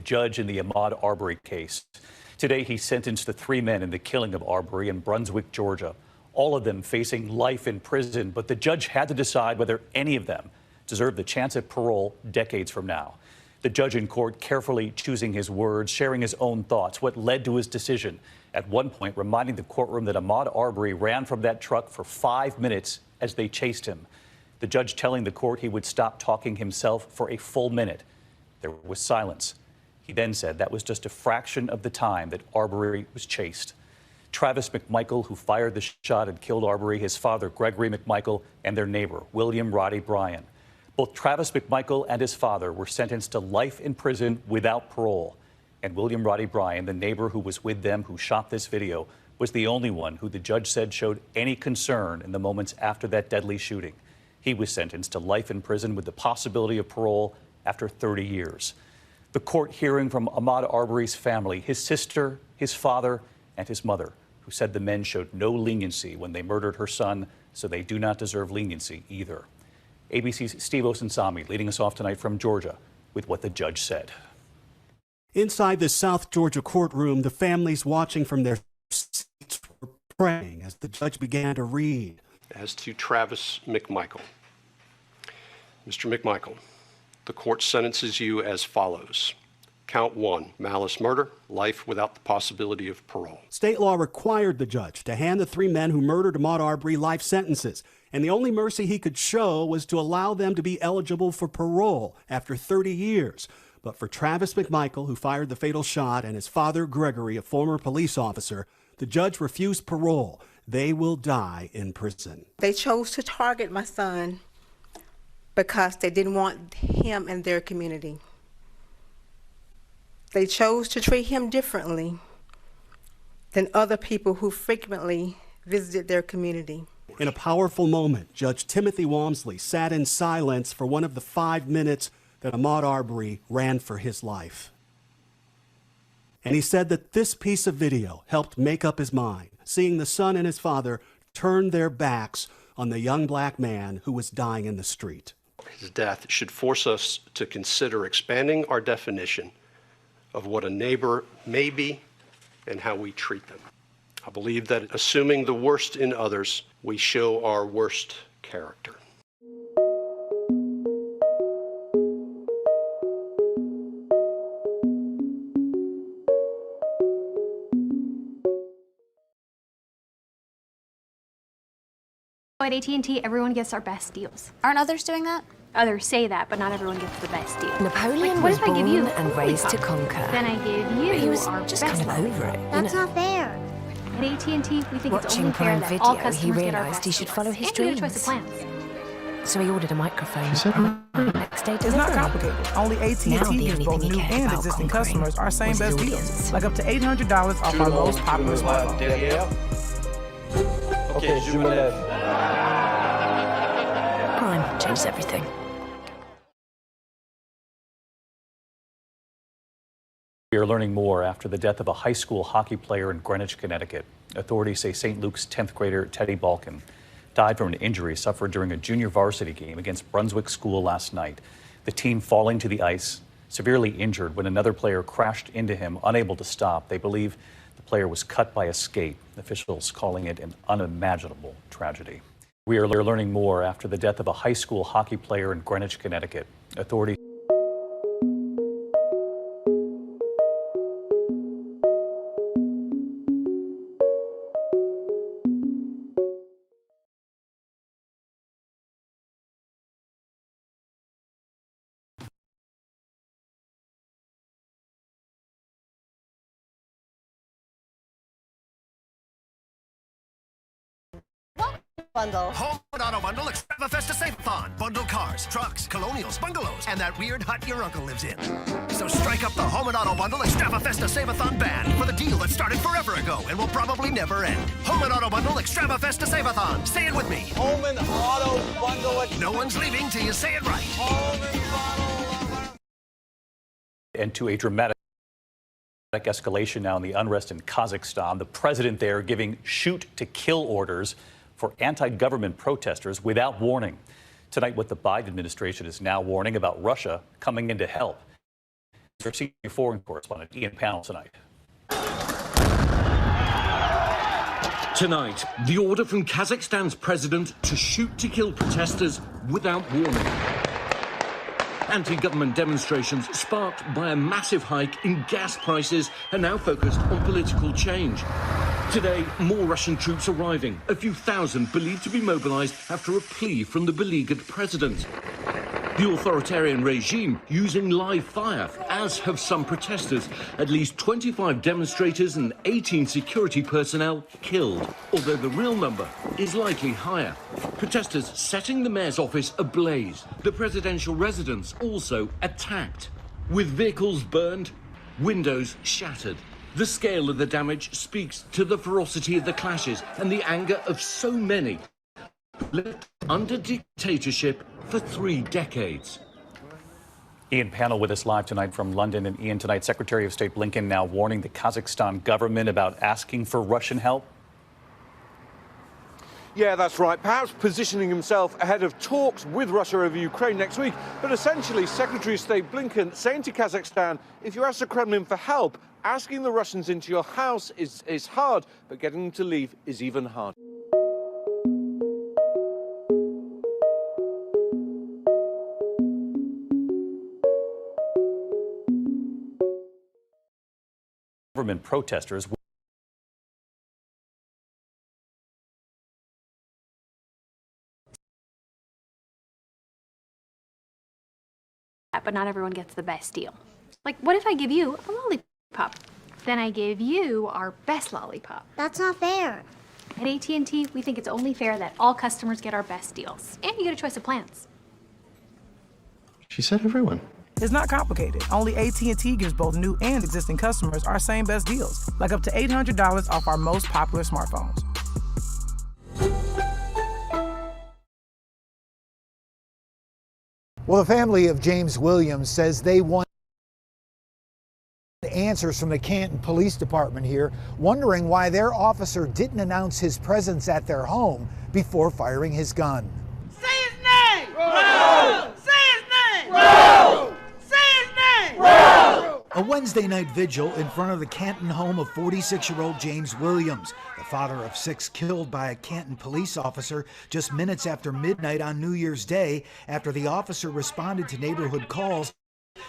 judge in the Ahmaud Arbery case. Today, he sentenced the three men in the killing of Arbery in Brunswick, Georgia, all of them facing life in prison. But the judge had to decide whether any of them deserved the chance at parole decades from now. The judge in court carefully choosing his words, sharing his own thoughts, what led to his decision. At one point, reminding the courtroom that Ahmaud Arbery ran from that truck for 5 minutes as they chased him. The judge telling the court he would stop talking himself for a full minute. There was silence. He then said that was just a fraction of the time that Arbery was chased. Travis McMichael, who fired the shot and killed Arbery, his father, Gregory McMichael, and their neighbor, William Roddy Bryan. Both Travis McMichael and his father were sentenced to life in prison without parole. And William Roddy Bryan, the neighbor who was with them, who shot this video, was the only one who the judge said showed any concern in the moments after that deadly shooting. He was sentenced to life in prison with the possibility of parole after 30 years. The court hearing from Ahmaud Arbery's family, his sister, his father, and his mother, who said the men showed no leniency when they murdered her son, so they do not deserve leniency either. ABC's Steve Osunsami leading us off tonight from Georgia with what the judge said. Inside the South Georgia courtroom, the families watching from their seats were praying as the judge began to read. As to Travis McMichael. Mr. McMichael, the court sentences you as follows. Count 1, malice murder, life without the possibility of parole. State law required the judge to hand the three men who murdered Ahmaud Arbery life sentences, and the only mercy he could show was to allow them to be eligible for parole after 30 years. But for Travis McMichael, who fired the fatal shot, and his father, Gregory, a former police officer, the judge refused parole. They will die in prison. They chose to target my son because they didn't want him in their community. They chose to treat him differently than other people who frequently visited their community. In a powerful moment, Judge Timothy Walmsley sat in silence for one of the 5 minutes that Ahmaud Arbery ran for his life. And he said that this piece of video helped make up his mind, seeing the son and his father turn their backs on the young black man who was dying in the street. His death should force us to consider expanding our definition of what a neighbor may be and how we treat them. I believe that assuming the worst in others, we show our worst character. At AT&T, everyone gets our best deals. Aren't others doing that? Others say that, but not everyone gets the best deal. Napoleon what was if I give born you and raised to conquer. Then I give you But he was our just best kind of over it. That's not fair. At AT&T, we think it's only Watching fair Prime that all Video, he customers get our realised best he should deals. follow his and we have a choice of dreams. plans. So he ordered a microphone. Next day It's not complicated. Only AT&T Now the gives only both thing he new cared and about existing conquering customers our same was his best audience. deals, like up to $800 off our most popular smartphone. Okay, Jumelève. Prime changed everything. We are learning more after the death of a high school hockey player in Greenwich, Connecticut. Authorities say St. Luke's 10th grader Teddy Balkin died from an injury suffered during a junior varsity game against Brunswick School last night. The team falling to the ice, severely injured when another player crashed into him, unable to stop. They believe the player was cut by a skate, officials calling it an unimaginable tragedy. We are learning more after the death of a high school hockey player in Greenwich, Connecticut. Authorities Bundle. Home and Auto Bundle Extravafesta Save-A-Thon. Bundle cars, trucks, colonials, bungalows, and that weird hut your uncle lives in. So strike up the Home and Auto Bundle Extravafesta Save-A-Thon band for the deal that started forever ago and will probably never end. Home and Auto Bundle Extravafesta Save-A-Thon. Say it with me. Home and Auto Bundle. No one's leaving till you say it right. Home and Auto. and to a dramatic escalation now in the unrest in Kazakhstan. The president there giving shoot-to-kill orders for anti-government protesters without warning. Tonight, what the Biden administration is now warning about Russia coming in to help. our senior foreign correspondent, Ian Pannell, tonight. Tonight, the order from Kazakhstan's president to shoot to kill protesters without warning. Anti-government demonstrations sparked by a massive hike in gas prices are now focused on political change. Today, more Russian troops arriving, a few thousand believed to be mobilized after a plea from the beleaguered president. The authoritarian regime using live fire, as have some protesters. At least 25 demonstrators and 18 security personnel killed, although the real number is likely higher. Protesters setting the mayor's office ablaze. The presidential residence also attacked, with vehicles burned, windows shattered. The scale of the damage speaks to the ferocity of the clashes and the anger of so many lived under dictatorship for 3 decades. Ian Pannell with us live tonight from London. And Ian, tonight, Secretary of State Blinken now warning the Kazakhstan government about asking for Russian help. Yeah, that's right. Perhaps positioning himself ahead of talks with Russia over Ukraine next week. But essentially, Secretary of State Blinken saying to Kazakhstan, if you ask the Kremlin for help, asking the Russians into your house is hard, but getting them to leave is even harder. Government protesters. But not everyone gets the best deal. Like, what if I give you a lollipop? Then I give you our best lollipop. That's not fair. At AT&T, we think it's only fair that all customers get our best deals. And you get a choice of plans. She said everyone. It's not complicated. Only AT&T gives both new and existing customers our same best deals, like up to $800 off our most popular smartphones. Well, the family of James Williams says they want answers from the Canton Police Department here, wondering why their officer didn't announce his presence at their home before firing his gun. Say his name! Roll! Say his name! Roll! Say his name! Roll! A Wednesday night vigil in front of the Canton home of 46-year-old James Williams, the father of 6 killed by a Canton police officer just minutes after midnight on New Year's Day after the officer responded to neighborhood calls.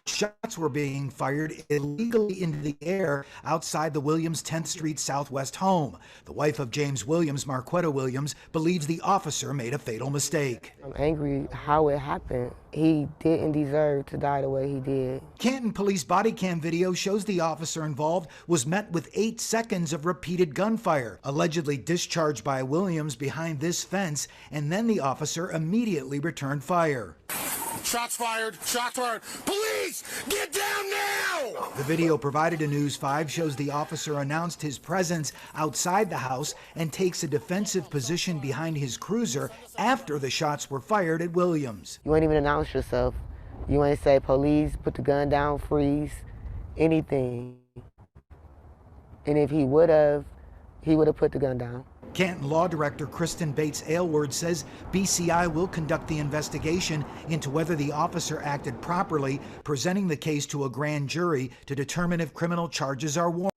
Shots were being fired illegally into the air outside the Williams 10th Street Southwest home. The wife of James Williams, Marquetta Williams, believes the officer made a fatal mistake. I'm angry how it happened. He didn't deserve to die the way he did. Canton police body cam video shows the officer involved was met with 8 seconds of repeated gunfire, allegedly discharged by Williams behind this fence, and then the officer immediately returned fire. Shots fired, shots fired. Police, get down now! The video provided to News 5 shows the officer announced his presence outside the house and takes a defensive position behind his cruiser after the shots were fired at Williams. You ain't even announce yourself. You ain't say police, put the gun down, freeze, anything. And if he would have put the gun down. Canton Law Director Kristen Bates Aylward says BCI will conduct the investigation into whether the officer acted properly, presenting the case to a grand jury to determine if criminal charges are warranted.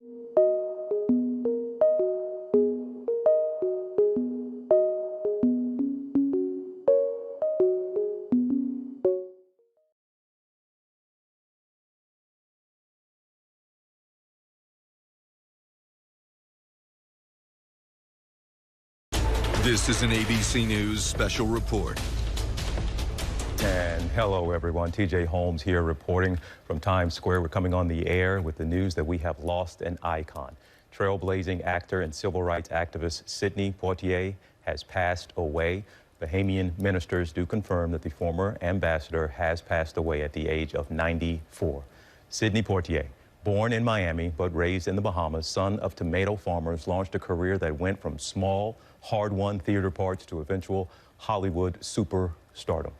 This is an ABC News special report. And hello, everyone. TJ Holmes here reporting from Times Square. We're coming on the air with the news that we have lost an icon. Trailblazing actor and civil rights activist Sidney Poitier has passed away. Bahamian ministers do confirm that the former ambassador has passed away at the age of 94. Sidney Poitier, born in Miami but raised in the Bahamas, son of tomato farmers, launched a career that went from small, hard-won theater parts to eventual Hollywood superstardom.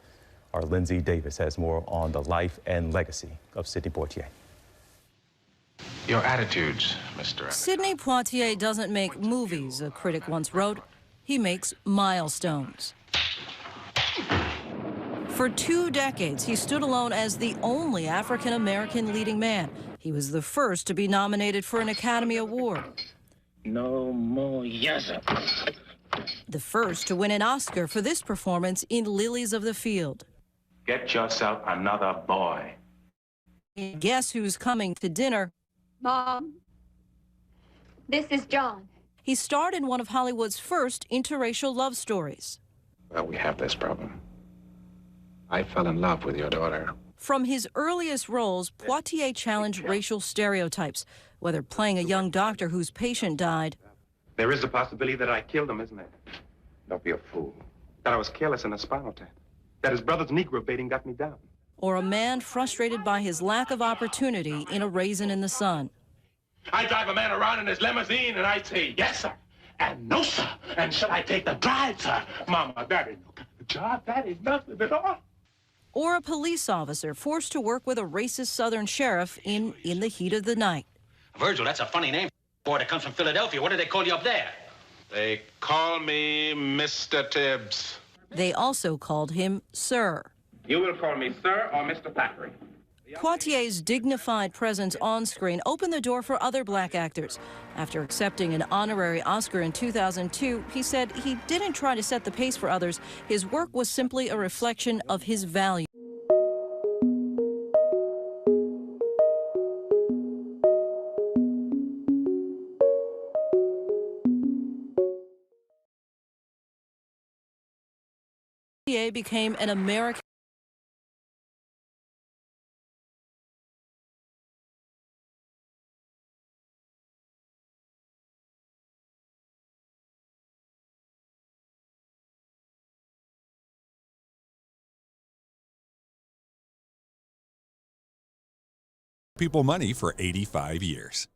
Our Lindsay Davis has more on the life and legacy of Sidney Poitier. Your attitudes, Mr. Sidney Poitier doesn't make movies, a critic once wrote. He makes milestones. For 2 decades, he stood alone as the only African-American leading man. He was the first to be nominated for an Academy Award. No more yassa. The first to win an Oscar for this performance in Lilies of the Field. Get yourself another boy. Guess who's coming to dinner? Mom, this is John. He starred in one of Hollywood's first interracial love stories. Well, we have this problem. I fell in love with your daughter. From his earliest roles, Poitier challenged racial stereotypes, whether playing a young doctor whose patient died. There is a possibility that I killed him, isn't there? Don't be a fool. That I was careless in a spinal tap. That his brother's Negro baiting got me down. Or a man frustrated by his lack of opportunity in A Raisin in the Sun. I drive a man around in his limousine and I say, yes, sir, and no, sir, and shall I take the drive, sir? Mama, that ain't no kind of job. That is nothing at all. Or a police officer forced to work with a racist Southern sheriff in the Heat of the Night. Virgil, that's a funny name. Boy that comes from Philadelphia. What do they call you up there? They call me Mr. Tibbs. They also called him Sir. You will call me Sir or Mr. Thackeray. Poitier's dignified presence on screen opened the door for other black actors. After accepting an honorary Oscar in 2002, he said he didn't try to set the pace for others. His work was simply a reflection of his values. Poitier became an American. People money for 85 years.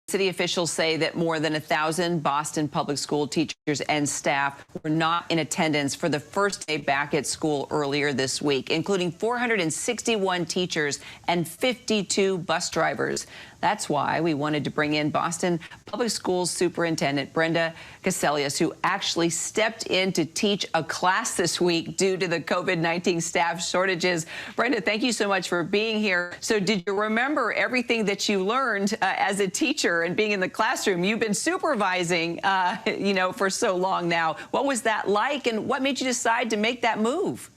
City officials say that more than 1,000 Boston public school teachers and staff were not in attendance for the first day back at school earlier this week, including 461 teachers and 52 bus drivers. That's why we wanted to bring in Boston Public Schools Superintendent Brenda Cassellius, who actually stepped in to teach a class this week due to the COVID-19 staff shortages. Brenda, thank you so much for being here. So did you remember everything that you learned as a teacher and being in the classroom? You've been supervising, for so long now. What was that like, and what made you decide to make that move?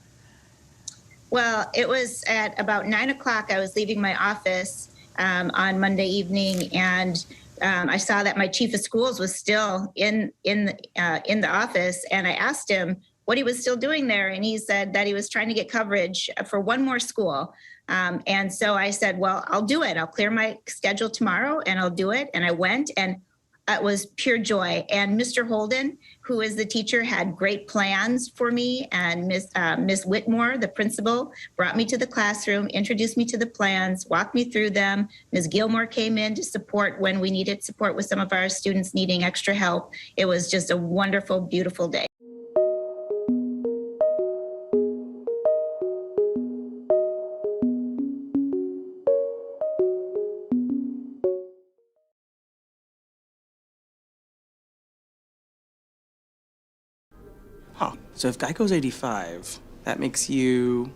Well, it was at about 9 o'clock. I was leaving my office on Monday evening, and I saw that my chief of schools was still in the office, and I asked him what he was still doing there, and he said that he was trying to get coverage for one more school. And so I said, well, I'll do it. I'll clear my schedule tomorrow, and I'll do it. And I went, and it was pure joy. And Mr. Holden, who is the teacher, had great plans for me. And Miss Whitmore, the principal, brought me to the classroom, introduced me to the plans, walked me through them. Ms. Gilmore came in to support when we needed support with some of our students needing extra help. It was just a wonderful, beautiful day. Huh. So if Geico's 85, that makes you...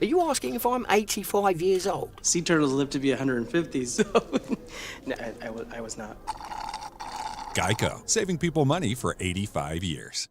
Are you asking if I'm 85 years old? Sea turtles live to be 150, so... No, I was not. Geico, saving people money for 85 years.